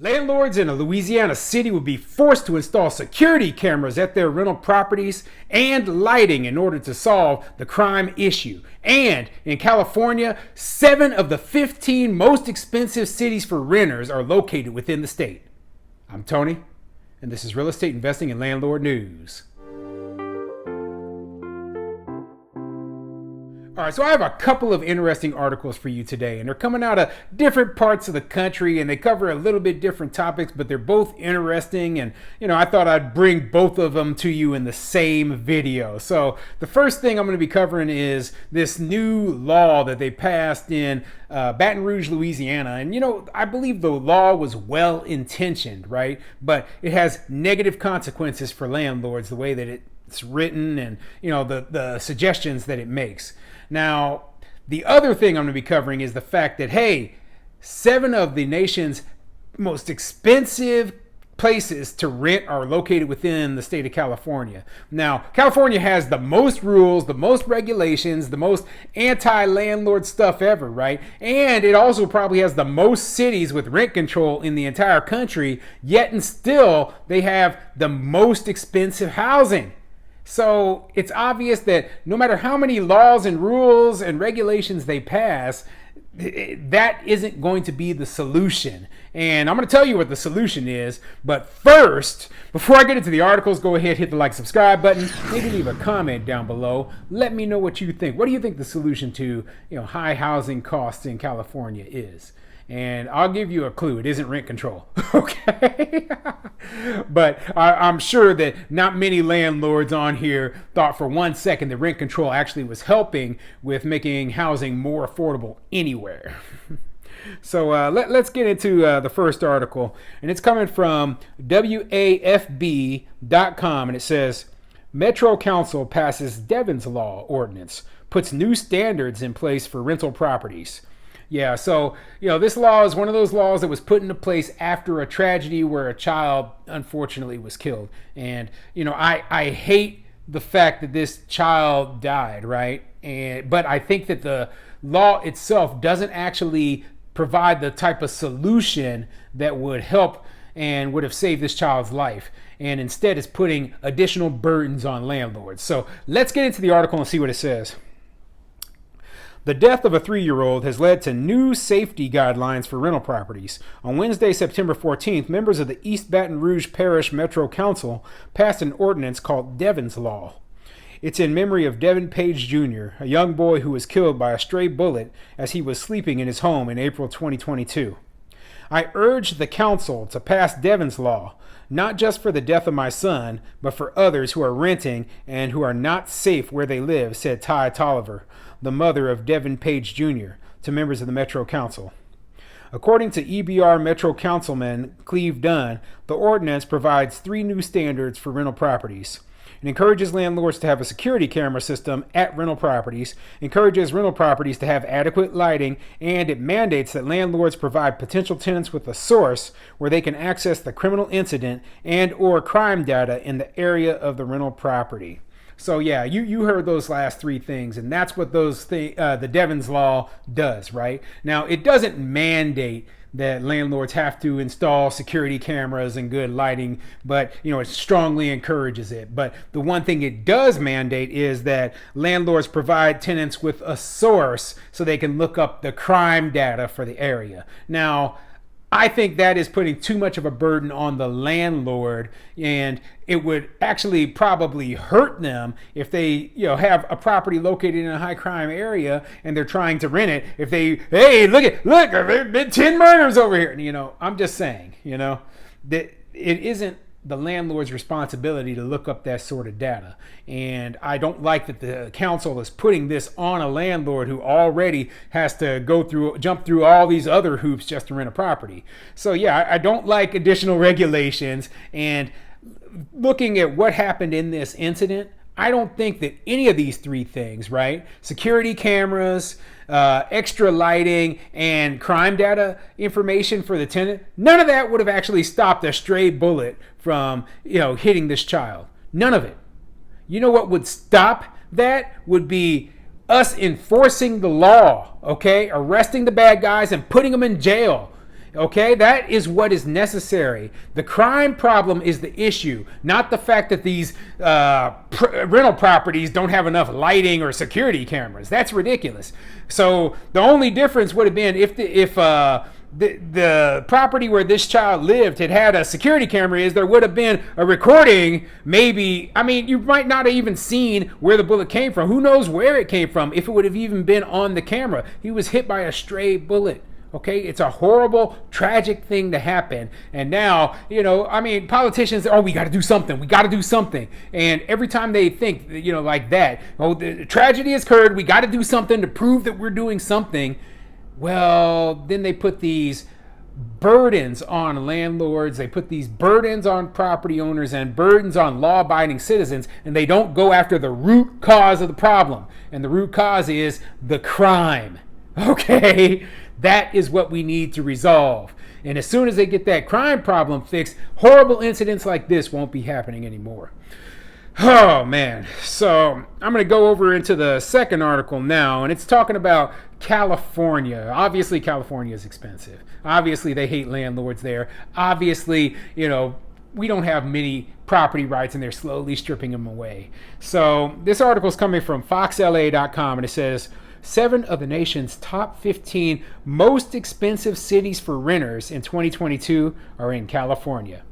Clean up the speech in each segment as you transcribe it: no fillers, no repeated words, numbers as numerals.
Landlords in a Louisiana city would be forced to install security cameras at their rental properties and lighting in order to solve the crime issue. And in California, 7 of the 15 most expensive cities for renters are located within the state. I'm Tony, and this is Real Estate Investing and Landlord News. All right, so I have a couple of interesting articles for you today, and they're coming out of different parts of the country, and they cover a little bit different topics, but they're both interesting, and I thought I'd bring both of them to you in the same video. So the first thing I'm going to be covering is this new law that they passed in Baton Rouge, Louisiana, and I believe the law was well intentioned, right? But it has negative consequences for landlords, the way that it's written, and the suggestions that it makes. Now, the other thing I'm going to be covering is the fact that, hey, 7 of the nation's most expensive places to rent are located within the state of California. Now, California has the most rules, the most regulations, the most anti-landlord stuff ever, right? And it also probably has the most cities with rent control in the entire country, yet and still they have the most expensive housing. So it's obvious that no matter how many laws and rules and regulations they pass, that isn't going to be the solution. And I'm going to tell you what the solution is. But first, before I get into the articles, go ahead, hit the like, subscribe button. Maybe leave a comment down below. Let me know what you think. What do you think the solution to high housing costs in California is? And I'll give you a clue. It isn't rent control. Okay? But I'm sure that not many landlords on here thought for one second that rent control actually was helping with making housing more affordable anywhere. So let's get into the first article. And it's coming from WAFB.com. And it says, Metro Council passes Devon's Law ordinance, puts new standards in place for rental properties. Yeah, so, this law is one of those laws that was put into place after a tragedy where a child unfortunately was killed. And, I hate the fact that this child died, right? But I think that the law itself doesn't actually provide the type of solution that would help and would have saved this child's life. And instead is putting additional burdens on landlords. So let's get into the article and see what it says. The death of a 3-year-old has led to new safety guidelines for rental properties. On Wednesday, September 14th, members of the East Baton Rouge Parish Metro Council passed an ordinance called Devon's Law. It's in memory of Devon Page Jr., a young boy who was killed by a stray bullet as he was sleeping in his home in April 2022. I urge the council to pass Devon's Law, not just for the death of my son, but for others who are renting and who are not safe where they live, said Ty Tolliver, the mother of Devon Page Jr., to members of the Metro Council. According to EBR Metro Councilman Cleve Dunn, the ordinance provides 3 new standards for rental properties. It encourages landlords to have a security camera system at rental properties, encourages rental properties to have adequate lighting, and it mandates that landlords provide potential tenants with a source where they can access the criminal incident and or crime data in the area of the rental property. So yeah, you heard those last 3 things, and that's what the Devon's Law does, right? Now, it doesn't mandate that landlords have to install security cameras and good lighting, but it strongly encourages it. But the one thing it does mandate is that landlords provide tenants with a source so they can look up the crime data for the area. Now, I think that is putting too much of a burden on the landlord, and it would actually probably hurt them if they, have a property located in a high crime area and they're trying to rent it. If they, hey, look, there have been 10 murders over here. I'm just saying, that it isn't the landlord's responsibility to look up that sort of data. And I don't like that the council is putting this on a landlord who already has to jump through all these other hoops just to rent a property. So yeah, I don't like additional regulations. And looking at what happened in this incident, I don't think that any of these 3 things, right? Security cameras, extra lighting, and crime data information for the tenant, none of that would have actually stopped a stray bullet from, hitting this child. None of it. You know what would stop that would be us enforcing the law, okay? Arresting the bad guys and putting them in jail. Okay, that is what is necessary. The crime problem is the issue, not the fact that these rental properties don't have enough lighting or security cameras. That's ridiculous. So the only difference would have been if the property where this child lived had a security camera, is there would have been a recording. Maybe, I mean, you might not have even seen where the bullet came from. Who knows where it came from, if it would have even been on the camera. He was hit by a stray bullet. Okay, it's a horrible, tragic thing to happen. And now, I mean, politicians, we got to do something. We got to do something. And every time they think, like that, the tragedy has occurred. We got to do something to prove that we're doing something. Well, then they put these burdens on landlords. They put these burdens on property owners and burdens on law-abiding citizens. And they don't go after the root cause of the problem. And the root cause is the crime. Okay? That is what we need to resolve. And as soon as they get that crime problem fixed, horrible incidents like this won't be happening anymore. Oh, man. So I'm going to go over into the second article now, and it's talking about California. Obviously, California is expensive. Obviously, they hate landlords there. Obviously, we don't have many property rights, and they're slowly stripping them away. So this article is coming from foxla.com, and it says, 7 of the nation's top 15 most expensive cities for renters in 2022 are in California.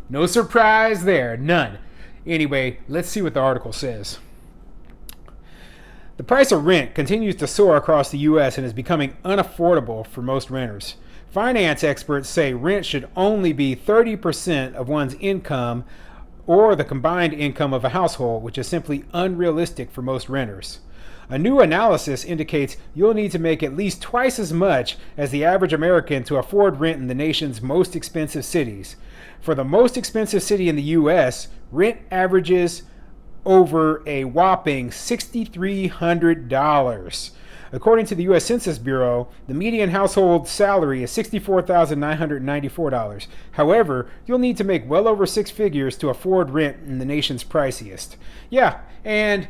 No surprise there, none. Anyway, let's see what the article says. The price of rent continues to soar across the U.S. and is becoming unaffordable for most renters. Finance experts say rent should only be 30% of one's income or the combined income of a household, which is simply unrealistic for most renters. A new analysis indicates you'll need to make at least twice as much as the average American to afford rent in the nation's most expensive cities. For the most expensive city in the U.S., rent averages over a whopping $6,300. According to the U.S. Census Bureau, the median household salary is $64,994. However, you'll need to make well over 6 figures to afford rent in the nation's priciest. Yeah, and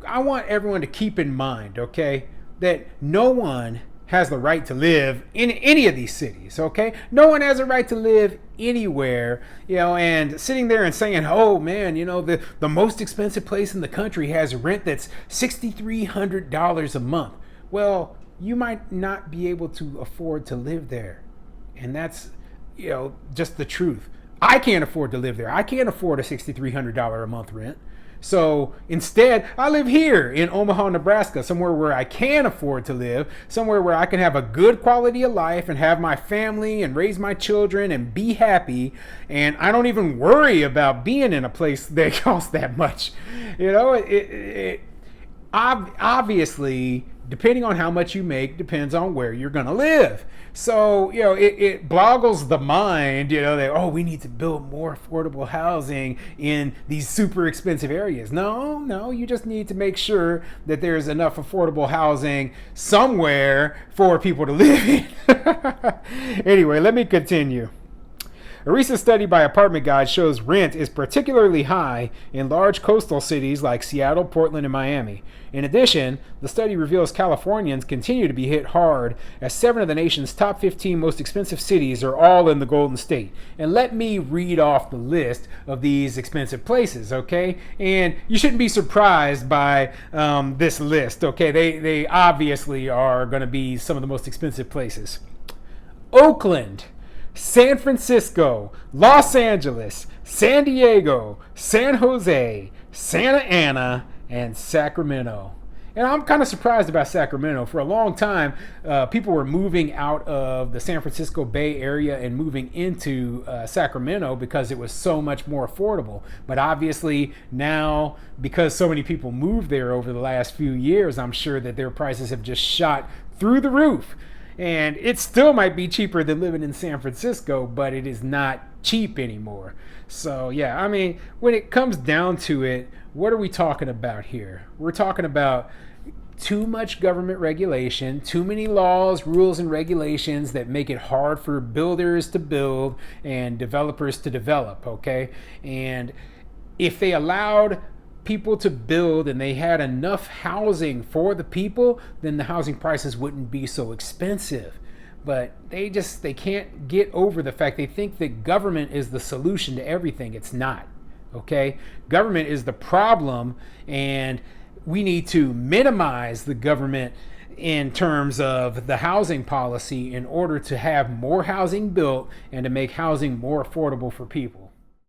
I want everyone to keep in mind, okay, that no one has the right to live in any of these cities, okay? No one has a right to live anywhere, and sitting there and saying, oh man, the most expensive place in the country has rent that's $6,300 a month. Well, you might not be able to afford to live there. And that's, just the truth. I can't afford to live there. I can't afford a $6,300 a month rent. So instead, I live here in Omaha, Nebraska, somewhere where I can afford to live, somewhere where I can have a good quality of life and have my family and raise my children and be happy. And I don't even worry about being in a place that costs that much. Obviously, depending on how much you make, depends on where you're going to live. So, it boggles the mind, that, we need to build more affordable housing in these super expensive areas. No, you just need to make sure that there's enough affordable housing somewhere for people to live in. Anyway, let me continue. A recent study by Apartment Guide shows rent is particularly high in large coastal cities like Seattle, Portland, and Miami. In addition, the study reveals Californians continue to be hit hard, as 7 of the nation's top 15 most expensive cities are all in the Golden State. And let me read off the list of these expensive places, okay? And you shouldn't be surprised by this list, okay? They obviously are going to be some of the most expensive places. Oakland, San Francisco, Los Angeles, San Diego, San Jose, Santa Ana, and Sacramento. And I'm kind of surprised about Sacramento. For a long time, people were moving out of the San Francisco Bay Area and moving into Sacramento because it was so much more affordable. But obviously now, because so many people moved there over the last few years, I'm sure that their prices have just shot through the roof. And it still might be cheaper than living in San Francisco, but it is not cheap anymore. So yeah, I mean, when it comes down to it, what are we talking about here? We're talking about too much government regulation, too many laws, rules, and regulations that make it hard for builders to build and developers to develop, okay? And if they allowed people to build and they had enough housing for the people, then the housing prices wouldn't be so expensive. but they can't get over the fact they think that government is the solution to everything. It's not. Okay? Government is the problem, and we need to minimize the government in terms of the housing policy in order to have more housing built and to make housing more affordable for people.